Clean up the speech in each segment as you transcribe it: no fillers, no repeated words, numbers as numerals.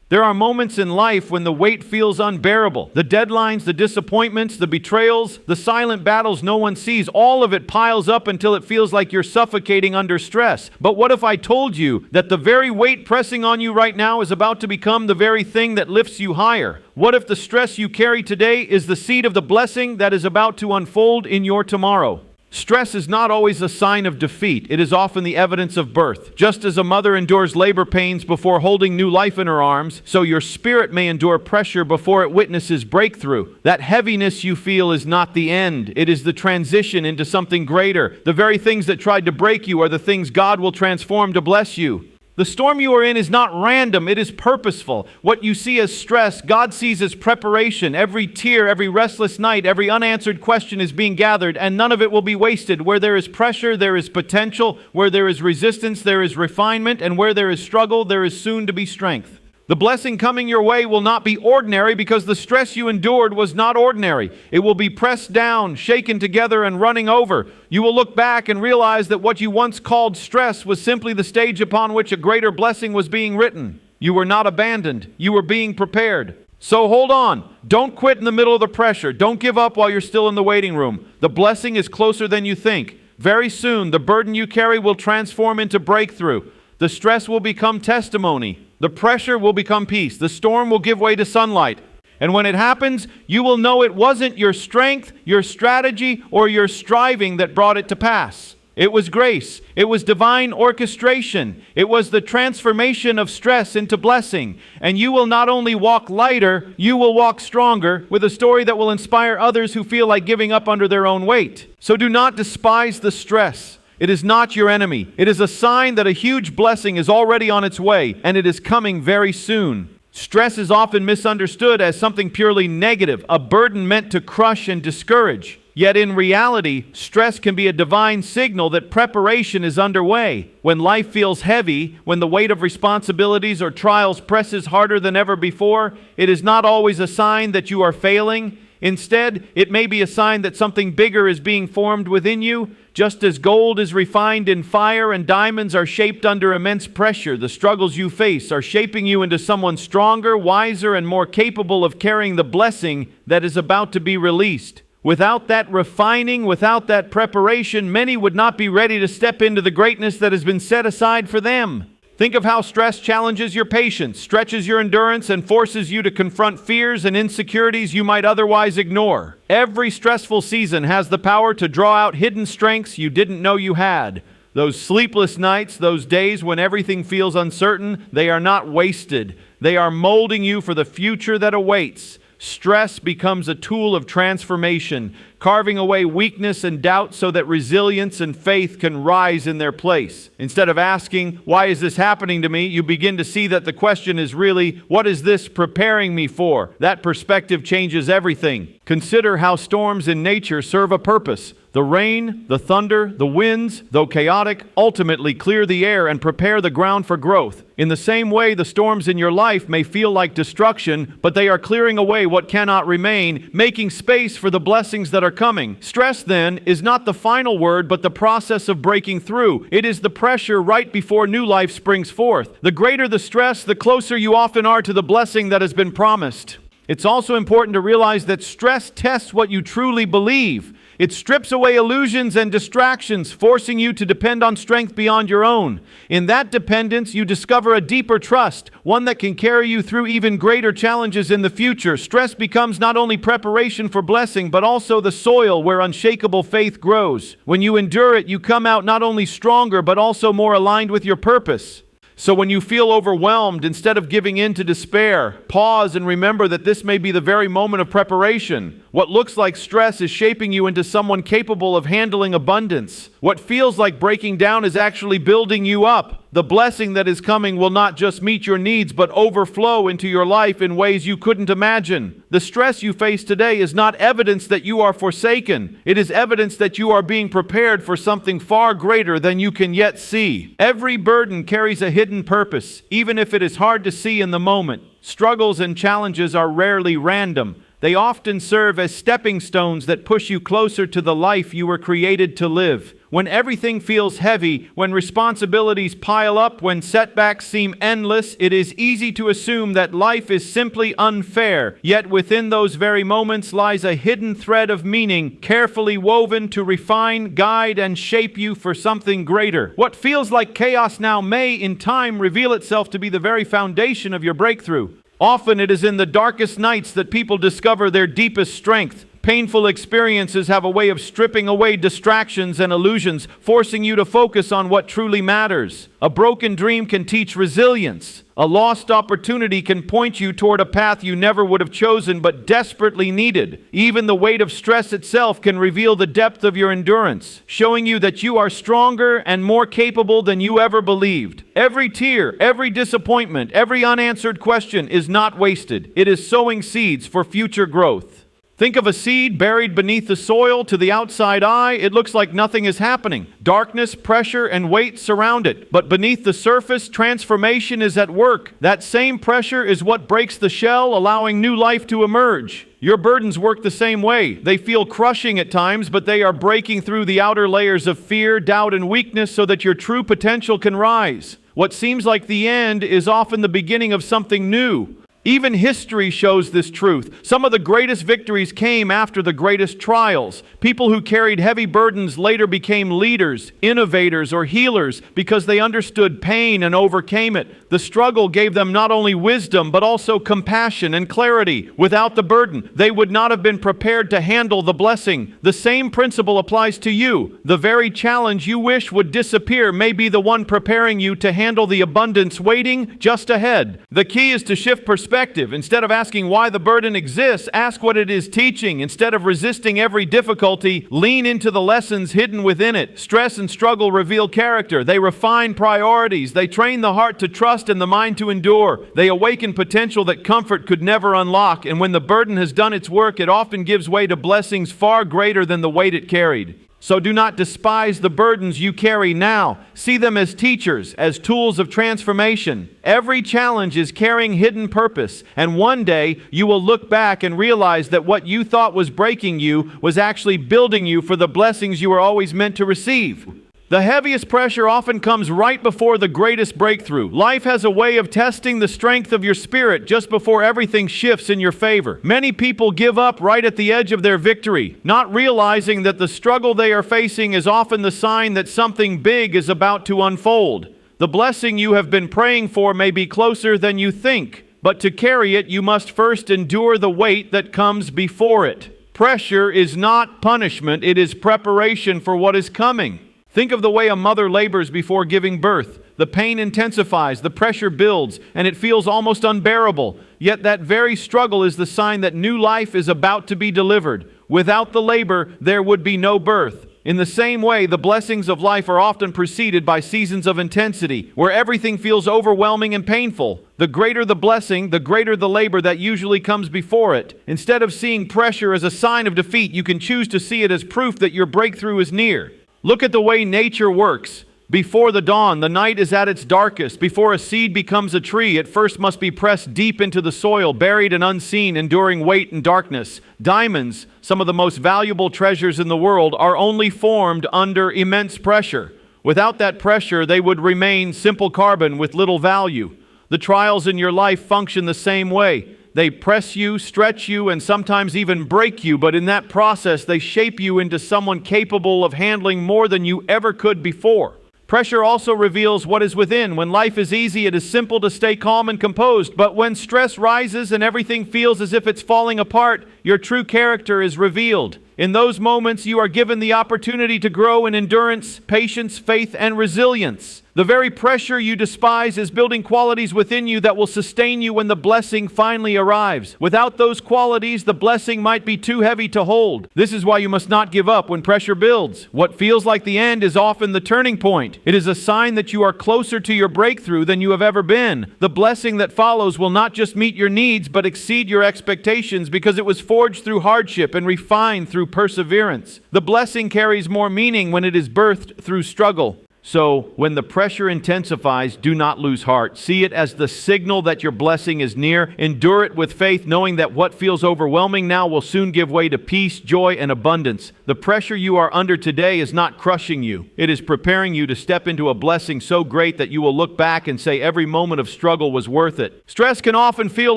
There are moments in life when the weight feels unbearable. The deadlines, the disappointments, the betrayals, the silent battles no one sees, all of it piles up until it feels like you're suffocating under stress. But what if I told you that the very weight pressing on you right now is about to become the very thing that lifts you higher? What if the stress you carry today is the seed of the blessing that is about to unfold in your tomorrow? Stress is not always a sign of defeat. It is often the evidence of birth. Just as a mother endures labor pains before holding new life in her arms, so your spirit may endure pressure before it witnesses breakthrough. That heaviness you feel is not the end. It is the transition into something greater. The very things that tried to break you are the things God will transform to bless you. The storm you are in is not random, it is purposeful. What you see as stress, God sees as preparation. Every tear, every restless night, every unanswered question is being gathered, and none of it will be wasted. Where there is pressure, there is potential. Where there is resistance, there is refinement. And where there is struggle, there is soon to be strength. The blessing coming your way will not be ordinary because the stress you endured was not ordinary. It will be pressed down, shaken together, and running over. You will look back and realize that what you once called stress was simply the stage upon which a greater blessing was being written. You were not abandoned. You were being prepared. So hold on. Don't quit in the middle of the pressure. Don't give up while you're still in the waiting room. The blessing is closer than you think. Very soon, the burden you carry will transform into breakthrough. The stress will become testimony. The pressure will become peace. The storm will give way to sunlight. And when it happens, you will know it wasn't your strength, your strategy, or your striving that brought it to pass. It was grace. It was divine orchestration. It was the transformation of stress into blessing. And you will not only walk lighter, you will walk stronger with a story that will inspire others who feel like giving up under their own weight. So do not despise the stress. It is not your enemy. It is a sign that a huge blessing is already on its way, and it is coming very soon. Stress is often misunderstood as something purely negative, a burden meant to crush and discourage. Yet in reality, stress can be a divine signal that preparation is underway. When life feels heavy, when the weight of responsibilities or trials presses harder than ever before, it is not always a sign that you are failing. Instead, it may be a sign that something bigger is being formed within you. Just as gold is refined in fire and diamonds are shaped under immense pressure, the struggles you face are shaping you into someone stronger, wiser, and more capable of carrying the blessing that is about to be released. Without that refining, without that preparation, many would not be ready to step into the greatness that has been set aside for them. Think of how stress challenges your patience, stretches your endurance, and forces you to confront fears and insecurities you might otherwise ignore. Every stressful season has the power to draw out hidden strengths you didn't know you had. Those sleepless nights, those days when everything feels uncertain, they are not wasted. They are molding you for the future that awaits. Stress becomes a tool of transformation, carving away weakness and doubt so that resilience and faith can rise in their place. Instead of asking, "Why is this happening to me?" you begin to see that the question is really, "What is this preparing me for?" That perspective changes everything. Consider how storms in nature serve a purpose. The rain, the thunder, the winds, though chaotic, ultimately clear the air and prepare the ground for growth. In the same way, the storms in your life may feel like destruction, but they are clearing away what cannot remain, making space for the blessings that are coming. Stress, then, is not the final word, but the process of breaking through. It is the pressure right before new life springs forth. The greater the stress, the closer you often are to the blessing that has been promised. It's also important to realize that stress tests what you truly believe. It strips away illusions and distractions, forcing you to depend on strength beyond your own. In that dependence, you discover a deeper trust, one that can carry you through even greater challenges in the future. Stress becomes not only preparation for blessing, but also the soil where unshakable faith grows. When you endure it, you come out not only stronger, but also more aligned with your purpose. So when you feel overwhelmed, instead of giving in to despair, pause and remember that this may be the very moment of preparation. What looks like stress is shaping you into someone capable of handling abundance. What feels like breaking down is actually building you up. The blessing that is coming will not just meet your needs, but overflow into your life in ways you couldn't imagine. The stress you face today is not evidence that you are forsaken. It is evidence that you are being prepared for something far greater than you can yet see. Every burden carries a hidden purpose, even if it is hard to see in the moment. Struggles and challenges are rarely random. They often serve as stepping stones that push you closer to the life you were created to live. When everything feels heavy, when responsibilities pile up, when setbacks seem endless, it is easy to assume that life is simply unfair. Yet within those very moments lies a hidden thread of meaning, carefully woven to refine, guide, and shape you for something greater. What feels like chaos now may, in time, reveal itself to be the very foundation of your breakthrough. Often it is in the darkest nights that people discover their deepest strength. Painful experiences have a way of stripping away distractions and illusions, forcing you to focus on what truly matters. A broken dream can teach resilience. A lost opportunity can point you toward a path you never would have chosen but desperately needed. Even the weight of stress itself can reveal the depth of your endurance, showing you that you are stronger and more capable than you ever believed. Every tear, every disappointment, every unanswered question is not wasted. It is sowing seeds for future growth. Think of a seed buried beneath the soil. To the outside eye, it looks like nothing is happening. Darkness, pressure, and weight surround it. But beneath the surface, transformation is at work. That same pressure is what breaks the shell, allowing new life to emerge. Your burdens work the same way. They feel crushing at times, but they are breaking through the outer layers of fear, doubt, and weakness so that your true potential can rise. What seems like the end is often the beginning of something new. Even history shows this truth. Some of the greatest victories came after the greatest trials. People who carried heavy burdens later became leaders, innovators, or healers because they understood pain and overcame it. The struggle gave them not only wisdom, but also compassion and clarity. Without the burden, they would not have been prepared to handle the blessing. The same principle applies to you. The very challenge you wish would disappear may be the one preparing you to handle the abundance waiting just ahead. The key is to shift perspective. Instead of asking why the burden exists, ask what it is teaching. Instead of resisting every difficulty, lean into the lessons hidden within it. Stress and struggle reveal character. They refine priorities. They train the heart to trust and the mind to endure. They awaken potential that comfort could never unlock. And when the burden has done its work, it often gives way to blessings far greater than the weight it carried. So do not despise the burdens you carry now. See them as teachers, as tools of transformation. Every challenge is carrying hidden purpose, and one day you will look back and realize that what you thought was breaking you was actually building you for the blessings you were always meant to receive. The heaviest pressure often comes right before the greatest breakthrough. Life has a way of testing the strength of your spirit just before everything shifts in your favor. Many people give up right at the edge of their victory, not realizing that the struggle they are facing is often the sign that something big is about to unfold. The blessing you have been praying for may be closer than you think, but to carry it, you must first endure the weight that comes before it. Pressure is not punishment, it is preparation for what is coming. Think of the way a mother labors before giving birth. The pain intensifies, the pressure builds, and it feels almost unbearable. Yet that very struggle is the sign that new life is about to be delivered. Without the labor, there would be no birth. In the same way, the blessings of life are often preceded by seasons of intensity, where everything feels overwhelming and painful. The greater the blessing, the greater the labor that usually comes before it. Instead of seeing pressure as a sign of defeat, you can choose to see it as proof that your breakthrough is near. Look at the way nature works. Before the dawn, the night is at its darkest. Before a seed becomes a tree, it first must be pressed deep into the soil, buried and unseen, enduring weight and darkness. Diamonds, some of the most valuable treasures in the world, are only formed under immense pressure. Without that pressure, they would remain simple carbon with little value. The trials in your life function the same way. They press you, stretch you, and sometimes even break you, but in that process, they shape you into someone capable of handling more than you ever could before. Pressure also reveals what is within. When life is easy, it is simple to stay calm and composed, but when stress rises and everything feels as if it's falling apart, your true character is revealed. In those moments, you are given the opportunity to grow in endurance, patience, faith, and resilience. The very pressure you despise is building qualities within you that will sustain you when the blessing finally arrives. Without those qualities, the blessing might be too heavy to hold. This is why you must not give up when pressure builds. What feels like the end is often the turning point. It is a sign that you are closer to your breakthrough than you have ever been. The blessing that follows will not just meet your needs, but exceed your expectations because it was forged through hardship and refined through perseverance. The blessing carries more meaning when it is birthed through struggle. So, when the pressure intensifies, do not lose heart. See it as the signal that your blessing is near. Endure it with faith, knowing that what feels overwhelming now will soon give way to peace, joy, and abundance. The pressure you are under today is not crushing you. It is preparing you to step into a blessing so great that you will look back and say every moment of struggle was worth it. Stress can often feel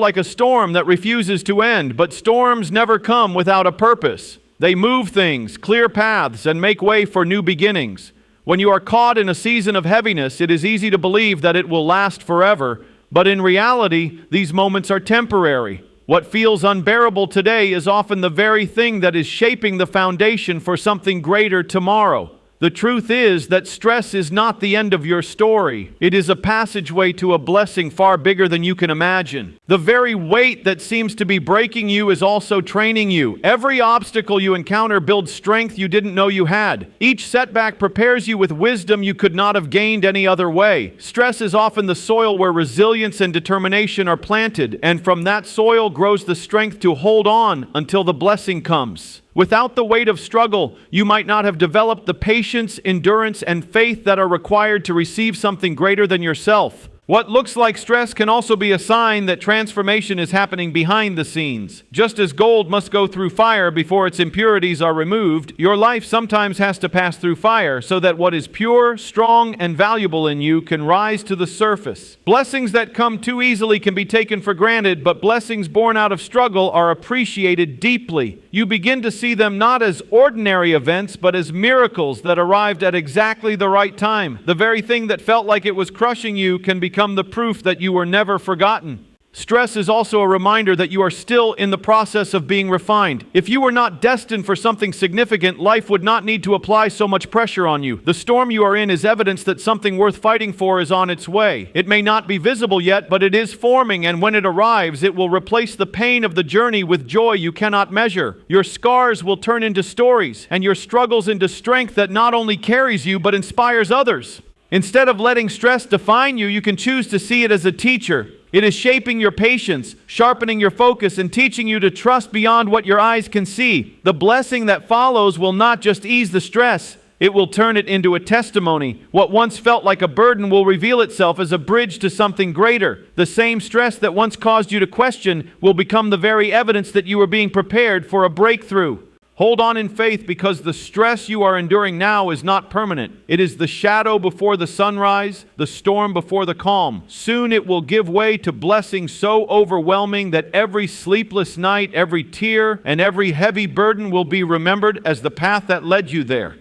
like a storm that refuses to end, but storms never come without a purpose. They move things, clear paths, and make way for new beginnings. When you are caught in a season of heaviness, it is easy to believe that it will last forever, but in reality, these moments are temporary. What feels unbearable today is often the very thing that is shaping the foundation for something greater tomorrow. The truth is that stress is not the end of your story. It is a passageway to a blessing far bigger than you can imagine. The very weight that seems to be breaking you is also training you. Every obstacle you encounter builds strength you didn't know you had. Each setback prepares you with wisdom you could not have gained any other way. Stress is often the soil where resilience and determination are planted, and from that soil grows the strength to hold on until the blessing comes. Without the weight of struggle, you might not have developed the patience, endurance, and faith that are required to receive something greater than yourself. What looks like stress can also be a sign that transformation is happening behind the scenes. Just as gold must go through fire before its impurities are removed, your life sometimes has to pass through fire so that what is pure, strong, and valuable in you can rise to the surface. Blessings that come too easily can be taken for granted, but blessings born out of struggle are appreciated deeply. You begin to see them not as ordinary events, but as miracles that arrived at exactly the right time. The very thing that felt like it was crushing you can become the proof that you were never forgotten. Stress is also a reminder that you are still in the process of being refined. If you were not destined for something significant, life would not need to apply so much pressure on you. The storm you are in is evidence that something worth fighting for is on its way. It may not be visible yet, but it is forming, and when it arrives, it will replace the pain of the journey with joy you cannot measure. Your scars will turn into stories, and your struggles into strength that not only carries you, but inspires others. Instead of letting stress define you, you can choose to see it as a teacher. It is shaping your patience, sharpening your focus, and teaching you to trust beyond what your eyes can see. The blessing that follows will not just ease the stress, it will turn it into a testimony. What once felt like a burden will reveal itself as a bridge to something greater. The same stress that once caused you to question will become the very evidence that you are being prepared for a breakthrough. Hold on in faith, because the stress you are enduring now is not permanent. It is the shadow before the sunrise, the storm before the calm. Soon it will give way to blessings so overwhelming that every sleepless night, every tear, and every heavy burden will be remembered as the path that led you there.